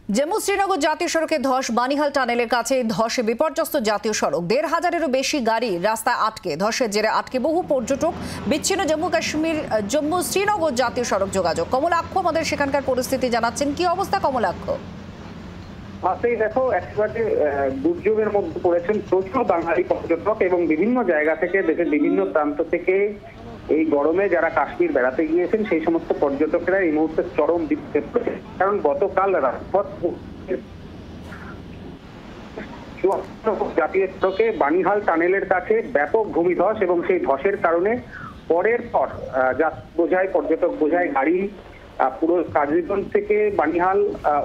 জম্মু শ্রীনগর জাতীয় সড়কে ধস, বানিহাল টানেলের কাছে ধসে বিপর্যস্ত জাতীয় সড়ক। ১,৫০০-এরও বেশি গাড়ি রাস্তায় আটকে। ধসের জেরে আটকে বহু পর্যটক। বিচ্ছিন্ন জম্মু শ্রীনগর জাতীয় সড়ক যোগাযোগ। কমলাক্ষ আমাদের সেখানকার পরিস্থিতি জানাচ্ছেন। কি অবস্থা কমলাক্ষ? দেখো, একেবারে দুর্যোগের মধ্যে পড়েছেন প্রচুর বাঙালি পর্যটক এবং বিভিন্ন জায়গা থেকে, দেশের বিভিন্ন প্রান্ত থেকে এই গরমে যারা কাশ্মীর বেড়াতে গিয়েছেন সেই সমস্ত পর্যটকেরা এই মুহূর্তে চরম বিক্ষোভ করেছে। কারণ গতকাল রাজপথ জাতীয় সড়কে বানিহাল টানেলের কাছে ব্যাপক ভূমিধস এবং সেই ধসের কারণে পরের পর পর্যটক বোঝাই গাড়ি পুরো কাজীগঞ্জ থেকে বানিহাল,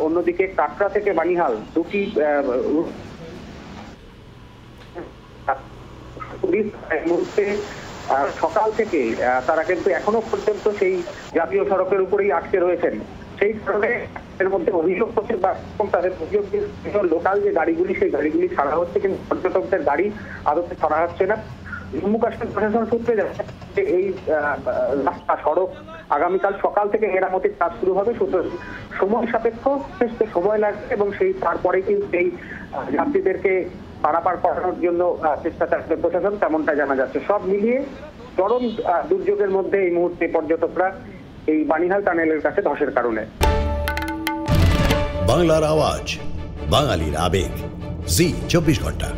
অন্যদিকে কাটরা থেকে বানিহাল দুটি মুহূর্তে সকাল থেকে তারা কিন্তু এখনো পর্যন্ত সেই জাতীয় সড়কের উপরেই আটকে রয়েছেন। সেই কারণে এর মধ্যে অভিযোগ করছে বা তাদের অভিযোগ লোকাল যে গাড়িগুলি, সেই গাড়িগুলি ছাড়া হচ্ছে, কিন্তু পর্যটকদের গাড়ি আদতে ছাড়া হচ্ছে না। জম্মু কাশ্মীর প্রশাসন সূত্রে জানা যে এই রাস্তা সড়ক আগামীকাল সকাল থেকে মেরামতির কাজ শুরু হবে। সুতরাং সময় সাপেক্ষ, সময় লাগবে এবং সেই তারপরে কিন্তু এই যাত্রীদেরকে পারাপার করানোর জন্য চেষ্টা চালাবে প্রশাসন, তেমনটা জানা যাচ্ছে। সব মিলিয়ে চরম দুর্যোগের মধ্যে এই মুহূর্তে পর্যটকরা এই বানিহাল টানেলের কাছে ধসের কারণে। বাংলার আওয়াজ, বাঙালির আবেগ, জি 24 ঘন্টা।